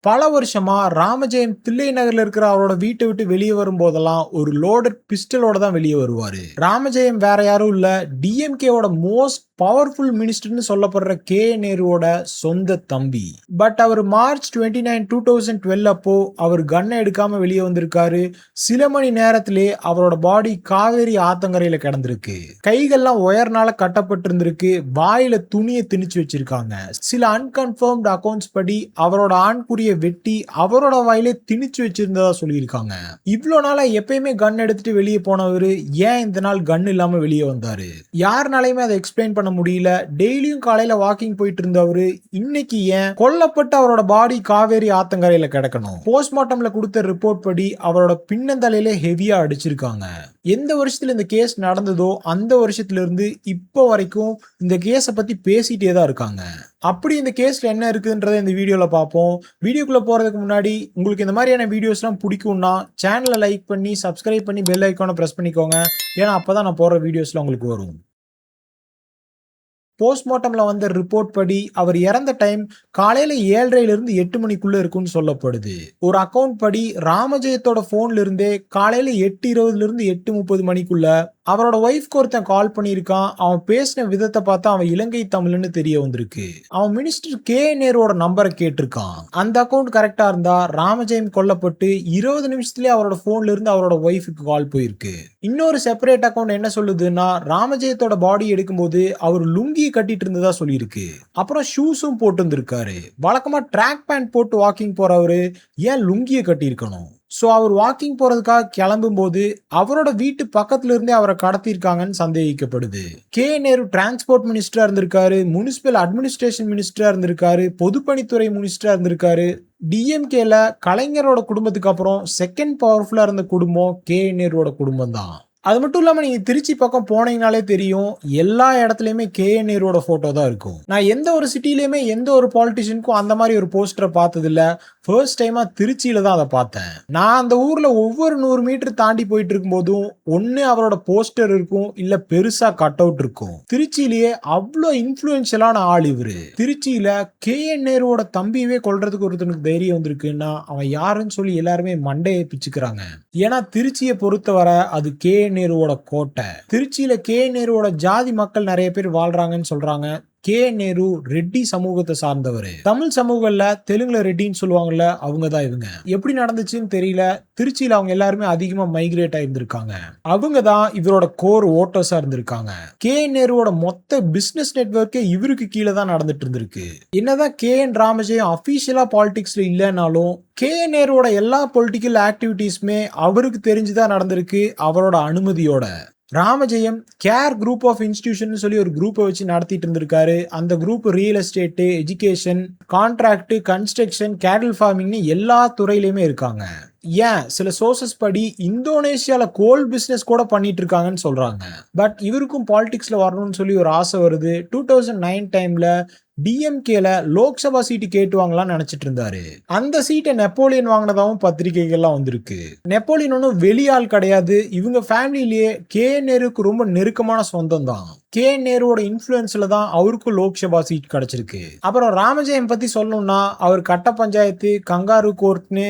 பல வருஷமா ராமஜெயம் தில்லை நகர்ல இருக்கிற அவரோட வீட்டை விட்டு வெளியே வரும்போதெல்லாம் ஒரு லோடட் பிஸ்டலோட தான் வெளியே வருவாரு. ராமஜெயம் வேற யாரும் இல்ல, டிஎம்கேவோட மோஸ்ட் பவர்ஃபுல் மினிஸ்டர்னு சொல்லப்படுற கே நேருவோட சொந்த தம்பி. பட் அவர் மார்ச் 29, 2012 அப்போ அவர் கன்னை எடுக்காம வெளியே வந்திருக்காரு. சில மணி நேரத்திலே அவரோட பாடி காவேரி ஆத்தங்கரையில கிடந்திருக்கு. கைகள்லாம் ஒயர்னால கட்டப்பட்டிருந்திருக்கு. வாயில துணியை திணிச்சு வச்சிருக்காங்க. சில அன்கன்ஃபர்ம்டு அக்கௌண்ட்ஸ் படி அவரோட ஆண்குறிய வெட்டி அவரோட வாயிலே திணிச்சு வச்சிருந்ததா சொல்லியிருக்காங்க. இவ்வளவு நாளா எப்பயுமே கன் எடுத்துட்டு வெளியே போனவரு ஏன் இந்த நாள் கன் இல்லாம வெளியே வந்தாரு? யாருனாலையுமே அதை எக்ஸ்பிளைன் பண்ண முடியல. டெய்லியும் காலையில வாக்கிங் போயிட்டு இருந்தவரு இன்னைக்கு ஏன் கொல்லப்பட்ட அவரோட பாடி காவேரி ஆத்தங்கரையில கிடக்கணும்? போஸ்ட்மார்ட்டம்ல கொடுத்த ரிப்போர்ட் படி அவரோட பின்னந்தலையில ஹெவியா அடிச்சிருக்காங்க. எந்த வருஷத்துல இந்த கேஸ் நடந்ததோ அந்த வருஷத்துல இருந்து இப்போ வரைக்கும் இந்த கேஸை பத்தி பேசிட்டே தான் இருக்காங்க. அப்படி இந்த கேஸ்ல என்ன இருக்குன்றதை இந்த வீடியோல பார்ப்போம். வீடியோக்குள்ள போறதுக்கு முன்னாடி உங்களுக்கு இந்த மாதிரியான வீடியோஸ்லாம் பிடிக்கும்னா சேனலை லைக் பண்ணி சப்ஸ்கிரைப் பண்ணி பெல் ஐக்கானை பிரஸ் பண்ணிக்கோங்க. ஏன்னா அப்பதான் நான் போடுற வீடியோஸ்ல உங்களுக்கு வரும். போஸ்ட்மார்ட்டம்ல வந்த ரிப்போர்ட் படி அவர் இறந்த டைம் காலையில 7:30 இருந்து 8 மணிக்குள்ள இருக்குன்னு சொல்லப்படுது. ஒரு அக்கவுண்ட் படி ராமஜெயத்தோட போன்ல இருந்தே காலையில 8:20 இருந்து 8:30 மணிக்குள்ள அவரோட ஒய்ஃப்க்கு ஒருத்தன் கால் பண்ணியிருக்கான். அவன் பேசின விதத்தை பார்த்தா அவன் இலங்கை தமிழ்னு தெரிய வந்திருக்கு. அவன் மினிஸ்டர் கே நேருவோட நம்பரை கேட்டிருக்கான். அந்த அக்கவுண்ட் கரெக்டா இருந்தா ராமஜெயம் கொல்லப்பட்டு 20 நிமிஷத்துலயே அவரோட போன்ல இருந்து அவரோட ஒய்ஃபுக்கு கால் போயிருக்கு. இன்னொரு செப்பரேட் அக்கவுண்ட் என்ன சொல்லுதுன்னா ராமஜெயத்தோட பாடி எடுக்கும்போது அவர் லுங்கி கட்டிட்டு இருந்ததா சொல்லியிருக்கு. அப்புறம் ஷூஸும் போட்டு இருந்திருக்காரு. வழக்கமா ட்ராக் பேண்ட் போட்டு வாக்கிங் போறவரு ஏன் லுங்கியை கட்டி இருக்கணும்? சோ அவர் வாக்கிங் போறதுக்காக கிளம்பும் போது அவரோட வீட்டு பக்கத்துல இருந்தே அவரை கடத்திருக்காங்கன்னு சந்தேகிக்கப்படுது. கே நேரு டிரான்ஸ்போர்ட் மினிஸ்டரா இருந்திருக்காரு, முனிசிபல் அட்மினிஸ்ட்ரேஷன் மினிஸ்டரா இருந்திருக்காரு, பொதுப்பணித்துறை மினிஸ்டரா இருந்திருக்காரு. டிஎம்கேல கலைஞரோட குடும்பத்துக்கு அப்புறம் செகண்ட் பவர்ஃபுல்லா இருந்த குடும்பம் கே நேருவோட குடும்பம் தான். அது மட்டும் இல்லாம நீங்க திருச்சி பக்கம் போனீங்கனாலே தெரியும், எல்லா இடத்துலயுமே கே நேருவோட போட்டோ தான் இருக்கும். நான் எந்த ஒரு சிட்டிலயுமே எந்த ஒரு பாலிட்டிஷியனுக்கும் அந்த மாதிரி ஒரு போஸ்டரை பார்த்தது இல்ல. ஃபர்ஸ்ட் டைமா திருச்சியில தான் அதை பார்த்தேன். நான் அந்த ஊர்ல ஒவ்வொரு 100 மீட்டர் தாண்டி போயிட்டு இருக்கும் போதும் ஒன்னு அவரோட போஸ்டர் இருக்கும், இல்ல பெருசா கட் அவுட் இருக்கும். திருச்சியிலேயே அவ்வளோ இன்ஃபுளுன்ஷியலான ஆள் இவரு. திருச்சியில கே நேருவோட தம்பியவே கொல்றதுக்கு ஒருத்தனுக்கு தைரியம் வந்திருக்குன்னா அவன் யாருன்னு சொல்லி எல்லாருமே மண்டையை பிச்சுக்கிறாங்க. ஏன்னா திருச்சியை பொறுத்தவரை அது கே நேருவோட கோட்டை. திருச்சியில கே நேருவோட ஜாதி மக்கள் நிறைய பேர் வாழ்றாங்கன்னு சொல்றாங்க. கே நேரு ரெட்டி சமூகத்தை சார்ந்தவர். தமிழ் சமூகம்ல தெலுங்குல ரெட்டின்னு சொல்லுவாங்கல்ல, அவங்க தான் இவங்க. எப்படி நடந்துச்சுன்னு தெரியல, திருச்சியில அவங்க எல்லாருமே அதிகமா மைக்ரேட் ஆயிருந்திருக்காங்க. அவங்க தான் இவரோட கோர் ஓட்டர்ஸா இருந்திருக்காங்க. கே நேருவோட மொத்த பிசினஸ் நெட்வொர்க்கே இவருக்கு கீழே தான் நடந்துட்டு இருந்திருக்கு. என்னதான் கே என் ராமஜெயம் அபிஷியலா பாலிடிக்ஸ்ல இல்லைனாலும் கே நேருவோட எல்லா பொலிட்டிக்கல் ஆக்டிவிட்டிஸ்மே அவருக்கு தெரிஞ்சுதான் நடந்திருக்கு, அவரோட அனுமதியோட. Ramajayam care group of institution சொல்லி ஒரு குரூப்பை வச்சு நடத்திட்டு இருந்திருக்காரு. அந்த group real estate, education, contract, construction, cattle ஃபார்மிங்னு எல்லா துறையிலுமே இருக்காங்க. ஏன் சில சோர்சஸ் படி இந்தோனேஷியால கோல் பிசினஸ் கூட பண்ணிட்டு இருக்காங்கன்னு சொல்றாங்க. பட் இவருக்கும் பாலிடிக்ஸ்ல வரணும்னு சொல்லி ஒரு ஆசை வருது. 2009 டைம்ல டிஎம்கேல லோக்சபா சீட்டு கேட்டு வாங்கலாம்னு நினைச்சிட்டு இருந்தாரு. அந்த சீட்டை நெப்போலியன் வாங்கினதாவும் பத்திரிகைகள்லாம் வந்திருக்கு. நெப்போலியன் ஒன்னும் வெளியால் கிடையாது. இவங்க ஃபேமிலியிலேயே கே நேருக்கு ரொம்ப நெருக்கமான சொந்தம் தான். கே நேருவோட இன்ஃபுளுன்ஸ்ல தான் அவருக்கும் லோக்சபா சீட் கிடைச்சிருக்கு. அப்புறம் ராமஜெயம் பத்தி சொல்லணும்னா அவர் கட்ட பஞ்சாயத்து, கங்காரு கோர்ட்னு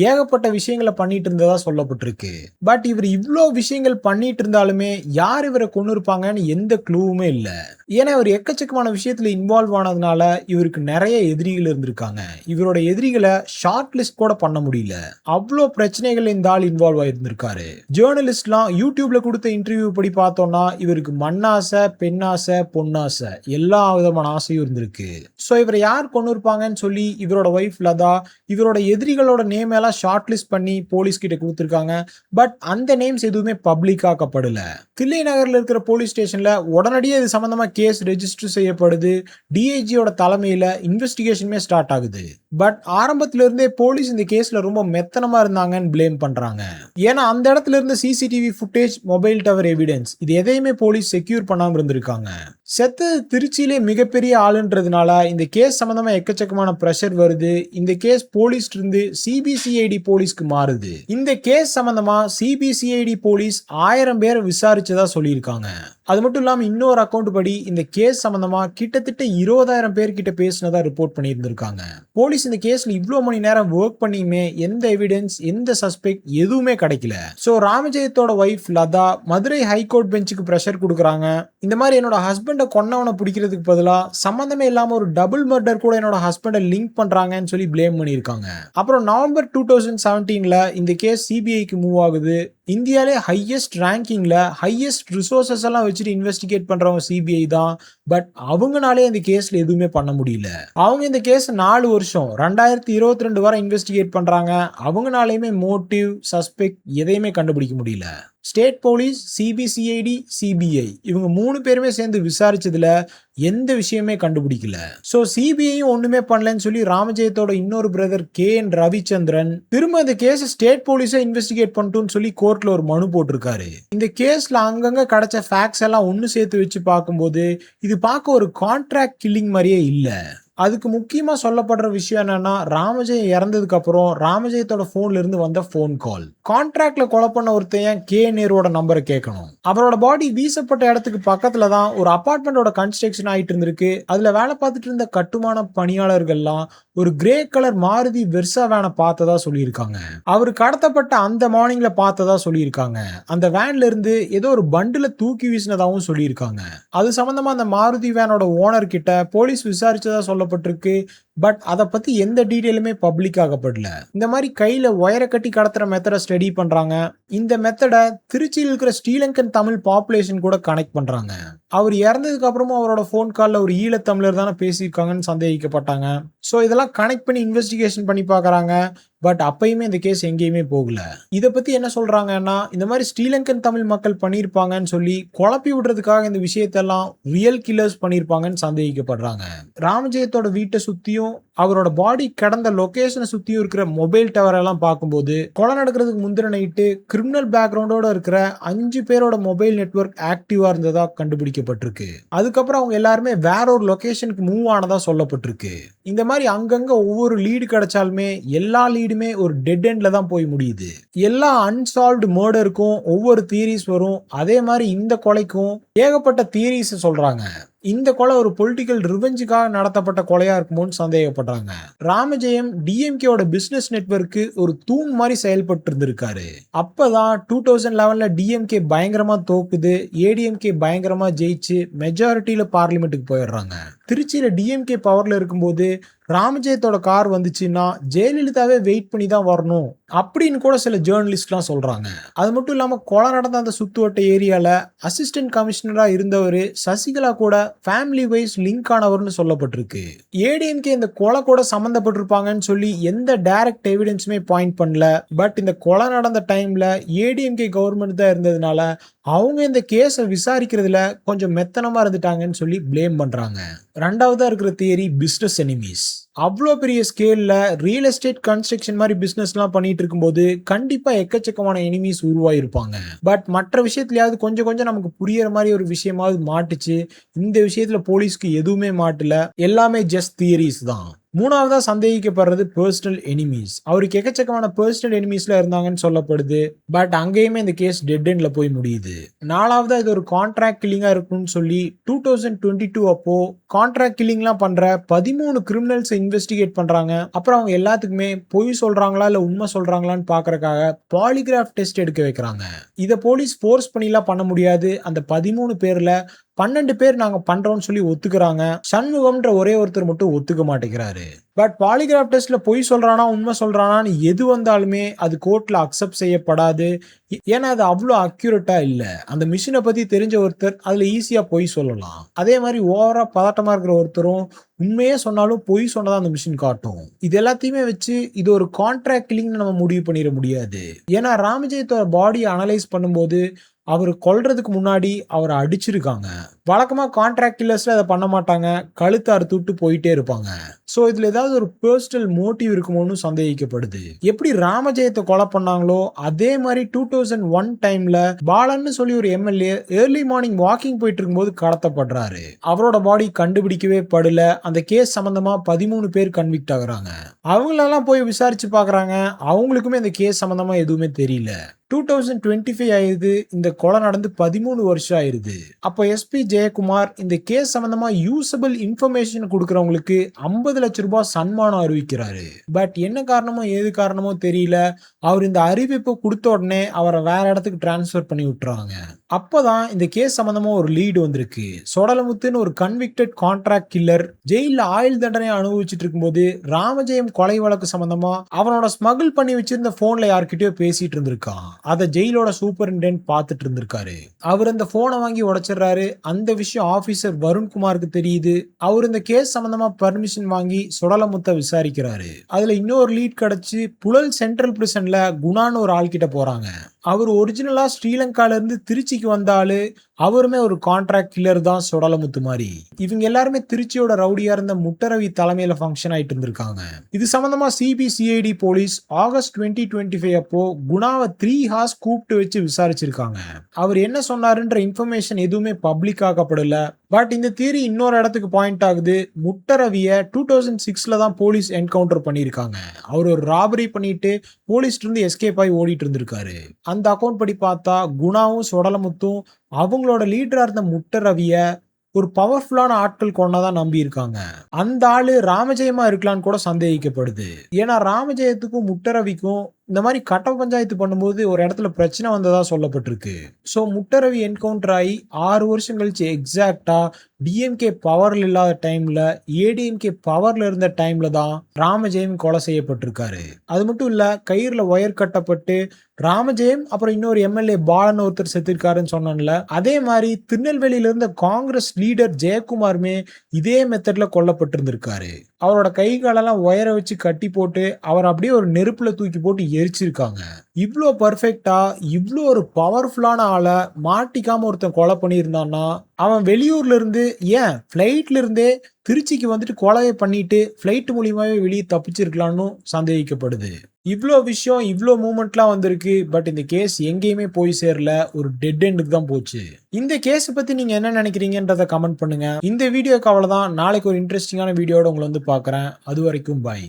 ஏகப்பட்ட விஷயங்களை பண்ணிட்டு இருந்ததா சொல்லப்பட்டிருக்கு. பட் இவர் இவ்வளோ விஷயங்கள் பண்ணிட்டு இருந்தாலுமே யார் இவரை கொண்டு இருப்பாங்கன்னு எந்த க்ளூவுமே இல்லை. ஏன்னா இவர் எக்கச்சக்கமான விஷயத்துல இன்வால்வ் ஆனதுனால இவருக்கு நிறைய எதிரிகள் இருந்திருக்காங்க. இவரோட எதிரிகளை ஷார்ட் லிஸ்ட் கூட பண்ண முடியல. அவ்வளோ பிரச்சனைகள் இந்த ஆள் இன்வால்வ் ஆயிருந்திருக்காரு. ஜேர்னலிஸ்ட்லாம் யூடியூப்ல கொடுத்த இன்டர்வியூ படி பார்த்தோம்னா இவருக்கு மண்ணாசை, பெண்ணாசை, பொன்னாசை எல்லா விதமான ஆசையும் இருந்திருக்கு. சோ இவரை யார் கொண்டு இருப்பாங்கன்னு சொல்லி இவரோட ஒய்ஃப் லதா இவரோட எதிரிகளோட நேம் எல்லாம் ஷார்ட் லிஸ்ட் பண்ணி போலீஸ் கிட்ட கொடுத்திருக்காங்க. பட் அந்த நேம்ஸ் எதுவுமே பப்ளிக் ஆக்கப்படல. தில்லை நகர்ல இருக்கிற போலீஸ் ஸ்டேஷன்ல உடனடியே இது சம்பந்தமா கேஸ் ரெஜிஸ்டர் செய்யப்படுது. டிஐஜியோட தலைமையில இன்வெஸ்டிகேஷனுமே ஸ்டார்ட் ஆகுது. பட் ஆரம்பத்துல இருந்தே போலீஸ் இந்த கேஸ்ல ரொம்ப மெத்தனமா இருந்தாங்கன்னு பிளேம் பண்றாங்க. ஏன்னா அந்த இடத்துல இருந்த CCTV footage, mobile tower evidence இது எதையுமே போலீஸ் செக்யூர் பண்ணாம இருந்திருக்காங்க. செத்தது திருச்சியிலே மிகப்பெரிய ஆளுன்றதுனால இந்த கேஸ் சம்பந்தமா எக்கச்சக்கமான பிரஷர் வருது. இந்த கேஸ் போலீஸ் இருந்து சிபிசிஐடி போலீஸ்க்கு மாறுது. இந்த கேஸ் சம்பந்தமா சிபிசிஐடி போலீஸ் 1000 பேரை விசாரிச்சதா சொல்லியிருக்காங்க. அது மட்டும் இல்லாம இன்னொரு அக்கவுண்ட் படி இந்த கேஸ் சம்பந்தமா கிட்டத்தட்ட 20,000 பேர்கிட்ட பேசினதா ரிப்போர்ட் பண்ணியிருந்திருக்காங்க. போலீஸ் இந்த கேஸ்ல இவ்வளவு மணி நேரம் ஒர்க் பண்ணியுமே எந்த எவிடன்ஸ், எந்த சஸ்பெக்ட் எதுவுமே கிடைக்கல. சோ ராமஜெயத்தோட வைஃப் லதா மதுரை ஹைகோர்ட் பெஞ்சுக்கு பிரஷர் கொடுக்குறாங்க. இந்த மாதிரி என்னோட ஹஸ்பண்ட கொன்னவனை பிடிக்கிறதுக்கு பதிலா சம்பந்தமே இல்லாம ஒரு டபுள் மர்டர் கூட என்னோட ஹஸ்பண்ட லிங்க் பண்றாங்கன்னு சொல்லி பிளேம் பண்ணியிருக்காங்க. அப்புறம் நவம்பர் 2017ல இந்த கேஸ் சிபிஐக்கு மூவ் ஆகுது. இந்தியாலே ஹையஸ்ட் ரேங்கிங்ல ஹையஸ்ட் ரிசோர்சஸ் எல்லாம் வச்சுட்டு இன்வெஸ்டிகேட் பண்றவங்க சிபிஐ தான். பட் அவங்கனாலே இந்த கேஸ்ல எதுவுமே பண்ண முடியல. அவங்க இந்த கேஸ் 4 வருஷம் 2022 வரை இன்வெஸ்டிகேட் பண்றாங்க. அவங்கனாலையுமே மோட்டிவ், சஸ்பெக்ட் எதையுமே கண்டுபிடிக்க முடியல. ஸ்டேட் போலீஸ், சிபிசிஐடி, சிபிஐ இவங்க 3 பேருமே சேர்ந்து விசாரிச்சதுல எந்த விஷயமே கண்டுபிடிக்கல. சோ சிபிஐயும் ஒண்ணுமே பண்ணலன்னு சொல்லி ராமஜெயத்தோட இன்னொரு பிரதர் KN ரவிச்சந்திரன் திரும்ப இந்த கேஸ் ஸ்டேட் போலீஸை இன்வெஸ்டிகேட் பண்ணிட்டுன்னு சொல்லி கோர்ட்ல ஒரு மனு போட்டிருக்காரு. இந்த கேஸ்ல அங்கங்க கிடைச்ச ஃபேக்ட்ஸ் எல்லாம் ஒன்னு சேர்த்து வச்சு பார்க்கும்போது இது பார்க்க ஒரு கான்ட்ராக்ட் கில்லிங் மாதிரியே இல்ல. அதுக்கு முக்கியமா சொல்லப்படுற விஷயம் என்னன்னா, ராமஜெயம் இறந்ததுக்கு அப்புறம் ராமஜெயத்தோட போன்ல இருந்து வந்த போன் கால். கான்ட்ராக்ட்ல கொலை பண்ண ஒருத்தையன் நேருவோட நம்பரை கேட்கணும். அவரோட பாடி வீசப்பட்ட இடத்துக்கு பக்கத்துல தான் ஒரு அபார்ட்மெண்டோட கன்ஸ்ட்ரக்ஷன் ஆயிட்டு இருந்திருக்கு. அதுல வேலை பார்த்துட்டு இருந்த கட்டுமான பணியாளர்கள்லாம் ஒரு கிரே கலர் மாருதி வெர்சா வேனை பார்த்ததா சொல்லியிருக்காங்க. அவரு கடத்தப்பட்ட அந்த மார்னிங்ல பார்த்ததா சொல்லியிருக்காங்க. அந்த வேன்ல இருந்து ஏதோ ஒரு பண்டுல தூக்கி வீசினதாகவும் சொல்லியிருக்காங்க. அது சம்பந்தமா அந்த மாருதி வேனோட ஓனர் கிட்ட போலீஸ் விசாரிச்சதா சொல்லப்பட்டிருக்கு. பட் அதை பத்தி எந்த டீடைலுமே பப்ளிக் ஆகப்படல. இந்த மாதிரி கையில ஒயரை கட்டி கடத்துற மெத்தடை ஸ்டடி பண்றாங்க. இந்த மெத்தடை திருச்சியில் இருக்கிற ஸ்ரீலங்கன் தமிழ் பாப்புலேஷன் கூட கனெக்ட் பண்றாங்க. அவர் இறந்ததுக்கு அப்புறமும் அவரோட போன் கால்ல ஒரு ஈழத்தமிழர் தானே பேசியிருக்காங்கன்னு சந்தேகிக்கப்பட்டாங்க. ஸோ இதெல்லாம் கனெக்ட் பண்ணி இன்வெஸ்டிகேஷன் பண்ணி பார்க்கறாங்க. பட் அப்பயுமே இந்த கேஸ் எங்கேயுமே போகல. இதை பத்தி என்ன சொல்றாங்கன்னா, இந்த மாதிரி ஸ்ரீலங்கன் தமிழ் மக்கள் பண்ணியிருப்பாங்கன்னு சொல்லி குழப்பி விடுறதுக்காக இந்த விஷயத்தெல்லாம் ரியல் கில்லர்ஸ் பண்ணியிருப்பாங்கன்னு சந்தேகிக்கப்படுறாங்க. ராமஜெயத்தோட வீட்டை சுத்தியும் அவரோட பாடி கடந்த லொகேஷனை சுத்தியும் இருக்கிற மொபைல் டவர் எல்லாம் பார்க்கும்போது கொலை நடக்கிறதுக்கு முந்தின நைட்டு கிரிமினல் பேக்ரவுண்டோட இருக்கிற 5 பேரோட மொபைல் நெட்வொர்க் ஆக்டிவா இருந்ததா கண்டுபிடிக்கப்பட்டிருக்கு. அதுக்கப்புறம் அவங்க எல்லாருமே வேற ஒரு லொகேஷனுக்கு மூவ் ஆனதா சொல்லப்பட்டிருக்கு. இந்த மாதிரி அங்கங்க ஒவ்வொரு லீடு கிடைச்சாலுமே எல்லா லீடுமே ஒரு டெட் எண்ட்ல தான் போய் முடியுது. எல்லா அன்சால்வ்டு மர்டருக்கும் ஒவ்வொரு தியரிஸ் வரும். அதே மாதிரி இந்த கொலைக்கும் ஏகப்பட்ட தியரிஸ் சொல்றாங்க. இந்த கொலை ஒரு பொலிட்டிக்கல் ரிவெஞ்சுக்காக நடத்தப்பட்ட கொலையா இருக்குமோன்னு சந்தேகப்படுறாங்க. ராமஜெயம் டிஎம்கேவோட பிசினஸ் நெட்வொர்க்கு ஒரு தூண் மாதிரி செயல்பட்டு இருந்திருக்காரு. அப்பதான் 2011ல டிஎம்கே பயங்கரமா தோக்குது. ஏடிஎம்கே பயங்கரமா ஜெயிச்சு மெஜாரிட்டியில பார்லிமெண்ட்டுக்கு போயிடுறாங்க. திருச்சியில டிஎம்கே பவர்ல இருக்கும்போது ராமஜெயத்தோட கார் வந்துச்சுன்னா ஜெயலலிதாவே வெயிட் பண்ணி தான் வரணும் அப்படின்னு கூட சில ஜேர்னலிஸ்ட்லாம் சொல்றாங்க. அது மட்டும் இல்லாம கொலை நடந்த அந்த சுத்துவட்ட ஏரியால அசிஸ்டன்ட் கமிஷனரா இருந்தவர் சசிகலா கூட ஃபேமிலி வைஸ் லிங்க் ஆனவர்னு சொல்லப்பட்டிருக்கு. ஏடிஎம்கே இந்த கொலை கூட சம்பந்தப்பட்டிருப்பாங்கன்னு சொல்லி எந்த டைரக்ட் எவிடன்ஸுமே பாயிண்ட் பண்ணல. பட் இந்த கொலை நடந்த டைம்ல ஏடிஎம்கே கவர்மெண்ட் தான் இருந்ததுனால அவங்க இந்த கேஸை விசாரிக்கிறதுல கொஞ்சம் மெத்தனமா இருந்துட்டாங்கன்னு சொல்லி பிளேம் பண்றாங்க. ரெண்டாவதா இருக்கிற தியரி பிசினஸ் எனிமீஸ். அவ்வளோ பெரிய ஸ்கேல்ல ரியல் எஸ்டேட் கன்ஸ்ட்ரக்ஷன் மாதிரி பிசினஸ்லாம் பண்ணிட்டு இருக்கும்போது கண்டிப்பா எக்கச்சக்கமான எனிமீஸ் உருவாயிருப்பாங்க. பட் மற்ற விஷயத்துலயாவது கொஞ்சம் கொஞ்சம் நமக்கு புரியற மாதிரி ஒரு விஷயமாவது மாட்டுச்சு. இந்த விஷயத்துல போலீஸ்க்கு எதுவுமே மாட்டல. எல்லாமே ஜஸ்ட் தியரிஸ் தான். மூணாவதா சந்தேகிக்கப்படுறது பர்சனல் எனிமீஸ். அவருக்கு எக்கச்சக்கமான பர்சனல் எனிமீஸ்ல இருந்தாங்கன்னு சொல்லப்படுது. பட் அங்கேயுமே இந்த கேஸ் டெட் எண்ட்ல போய் முடியுது. நாலாவதா இது ஒரு கான்ட்ராக்ட் கில்லிங்கா இருக்கும்னு சொல்லி 2022 அப்போ கான்ட்ராக்ட் கில்லிங்லாம் பண்ற 13 கிரிமினல்ஸ் இன்வெஸ்டிகேட் பண்றாங்க. அப்புறம் அவங்க எல்லாத்துக்குமே பொய் சொல்றாங்களா இல்ல உண்மை சொல்றாங்களான்னு பாக்குறதுக்காக பாலிகிராஃப் டெஸ்ட் எடுக்க வைக்கிறாங்க. இதை போலீஸ் ஃபோர்ஸ் பண்ணிலாம் பண்ண முடியாது. அந்த 13 பேர்ல 12 பேர் நாங்க பண்றோம்னு சொல்லி ஒத்துக்கிறாங்க. சண்முகம்ன்ற ஒரே ஒருத்தர் மட்டும் ஒத்துக்க மாட்டேங்கிறாரு. பட் பாலிகிராஃப் டெஸ்ட்ல பொய் சொல்றானா உண்மை சொல்றானான்னு எது வந்தாலுமே அது கோர்ட்ல அக்செப்ட் செய்யப்படாது. ஏன்னா அது அவ்வளோ அக்யூரேட்டா இல்ல. அந்த மிஷினை பத்தி தெரிஞ்ச ஒருத்தர் அதுல ஈஸியா பொய் சொல்லலாம். அதே மாதிரி ஓவரா பதட்டமா இருக்கிற ஒருத்தரும் உண்மையே சொன்னாலும் பொய் சொன்னதா அந்த மிஷின் காட்டும். இது எல்லாத்தையுமே வச்சு இது ஒரு கான்ட்ராக்ட் கில்லிங்னு நம்ம முடிவு பண்ணிட முடியாது. ஏன்னா ராமஜெயத்தோட பாடியை அனலைஸ் பண்ணும்போது அவர் கொல்றதுக்கு முன்னாடி அவரை அடிச்சிருக்காங்க. வழக்கமா கான்ட்ராக்ட் கில்லர்ஸ்ல அத பண்ண மாட்டாங்க. கழுத்த அறுத்து விட்டு போயிட்டே இருப்பாங்க. சோ இதுல ஏதாவது ஒரு பெர்சனல் மோட்டிவ் இருக்குமோன்னு சந்தேகிக்கப்படுது. எப்படி ராமஜெயத்த கொலை பண்ணாங்களோ அதே மாதிரி 2001 டைம்ல பாலன்னு சொல்லி ஒரு எம்எல்ஏ ஏர்லி மார்னிங் வாக்கிங் போயிட்டு இருக்கும்போது கடத்தப்படுறாரு. அவரோட பாடி கண்டுபிடிக்கவே படல. அந்த கேஸ் சம்பந்தமா 13 பேர் கன்விக்ட் ஆகுறாங்க. அவங்களெல்லாம் போய் விசாரிச்சு பார்க்குறாங்க. அவங்களுக்குமே இந்த கேஸ் சம்பந்தமா எதுவுமே தெரியல. 2025 ஆயிருது. இந்த கொலை நடந்து 13 வருஷம் ஆயிருது. அப்போ எஸ்பி ஜெயக்குமார் இந்த கேஸ் சம்பந்தமா யூசபிள் இன்ஃபர்மேஷன் கொடுக்கறவங்களுக்கு 50 லட்சம் ரூபாய் சன்மானம் அறிவிக்கிறாரு. பட் என்ன காரணமோ ஏது காரணமோ தெரியல. அவர் இந்த அறிவிப்பு கொடுத்த உடனே அவரை வேற இடத்துக்கு டிரான்ஸ்பர் பண்ணி விட்டுறாங்க. அப்பதான் இந்த கேஸ் சம்பந்தமா ஒரு லீடு வந்திருக்கு. சொடலமுத்துன்னு ஒரு கன்விக்டட் கான்ட்ராக்ட் கில்லர் ஜெயில ஆயுள் தண்டனை அனுபவிச்சுட்டு இருக்கும்போது ராமஜெயம் கொலை வழக்கு சம்பந்தமா அவனோட ஸ்மகிள் பண்ணி வச்சிருந்த போன்ல யார்கிட்டயோ பேசிட்டு இருந்திருக்கான். அத ஜெயிலோட சூப்பரிண்டென்ட் பார்த்துட்டு இருந்திருக்காரு. அவர் அந்த போனை வாங்கி உடைச்சிடுறாரு. அந்த விஷயம் ஆபீசர் வருண்குமாருக்கு தெரியுது. அவர் இந்த கேஸ் சம்பந்தமா பர்மிஷன் வாங்கி சுடலமுத்த விசாரிக்கிறாரு. அதுல இன்னொரு லீட் கிடைச்சு புழல் சென்ட்ரல் பிரிசன்ல குணான்னு ஒரு ஆள் கிட்ட போறாங்க. அவர் ஒரிஜினலா ஸ்ரீலங்கால இருந்து திருச்சிக்கு வந்தாலு அவருமே ஒரு கான்ட்ராக்ட் கில்லர் தான் சுடலமுத்து மாதிரி. இவங்க எல்லாருமே திருச்சியோட ரவுடியா இருந்த முட்டரவி தலைமையில ஃபங்க்ஷன் ஆயிட்டு இருந்திருக்காங்க. இது சம்பந்தமா சிபிசிஐடி போலீஸ் ஆகஸ்ட் 2025 அப்போ குணாவை 3 ஹார்ஸ் கூப்பிட்டு வச்சு விசாரிச்சிருக்காங்க. அவர் என்ன சொன்னாருன்ற இன்ஃபர்மேஷன் எதுவுமே பப்ளிக் ஆக்கப்படல. பட் இந்த தியரி இன்னொரு இடத்துக்கு பாயிண்ட் ஆகுது. முட்டரவிய 2006ல தான் போலீஸ் என்கவுண்டர் பண்ணியிருக்காங்க. அவர் ஒரு ராபரி பண்ணிட்டு போலீஸ்ல இருந்து எஸ்கேப் ஆகி ஓடிட்டு இருந்திருக்காரு. அந்த அக்கௌண்ட் படி பார்த்தா குணாவும் சுடலமுத்தும் அவங்களோட லீடரா இருந்த முட்டரவிய ஒரு பவர்ஃபுல்லான ஆட்கள் கொண்டதான் நம்பி இருக்காங்க. அந்த ஆளு ராமஜெயமா இருக்கலான்னு கூட சந்தேகிக்கப்படுது. ஏன்னா ராமஜெயத்துக்கும் முட்டரவிக்கும் இந்த மாதிரி கட்ட பஞ்சாயத்து பண்ணும்போது ஒரு இடத்துல பிரச்சனை வந்ததா சொல்லப்பட்டிருக்கு. சோ முட்டரவி என்கவுண்டர் ஆகி 6 வருஷம் கழிச்சு எக்ஸாக்டா டிஎம்கே பவர்ல இல்லாத டைம்ல ஏடிஎம்கே பவர்ல இருந்த டைம்ல தான் ராமஜெயம் கொலை செய்யப்பட்டிருக்காரு. அது மட்டும் இல்ல கயிறுல ஒயர் கட்டப்பட்டு ராமஜெயம் அப்புறம் இன்னொரு எம்எல்ஏ பாலன் ஒருத்தர் செத்துருக்காருன்னு சொன்னான்ல, அதே மாதிரி திருநெல்வேலியில இருந்த காங்கிரஸ் லீடர் ஜெயக்குமாருமே இதே மெத்தட்ல கொல்லப்பட்டிருந்திருக்காரு. அவரோட கை காலெல்லாம் ஒயர வச்சு கட்டி போட்டு அவர் அப்படியே ஒரு நெருப்புல தூக்கி போட்டு எரிச்சிருக்காங்க. இவ்ளோ பர்ஃபெக்டா இவ்ளோ ஒரு பவர்ஃபுல்லான ஆளை மாட்டிக்காம ஒருத்தன் கொலை பண்ணியிருந்தான்னா அவன் வெளியூர்ல இருந்து ஏன் பிளைட்ல இருந்தே திருச்சிக்கு வந்துட்டு கொலையை பண்ணிட்டு பிளைட் மூலியமாவே வெளியே தப்பிச்சிருக்கலாம்னு சந்தேகிக்கப்படுது. இவ்ளோ விஷயம் இவ்ளோ மூமெண்ட்லாம் வந்திருக்கு. பட் இந்த கேஸ் எங்கேயுமே போய் சேரல. ஒரு டெட் எண்டுக்கு தான் போச்சு. இந்த கேஸ் பத்தி நீங்க என்ன நினைக்கிறீங்கன்றத கமெண்ட் பண்ணுங்க. இந்த வீடியோக்கு அவ்வளவுதான். நாளைக்கு ஒரு இன்ட்ரெஸ்டிங்கான வீடியோட உங்களை வந்து பார்க்கறேன். அது வரைக்கும் பாய்.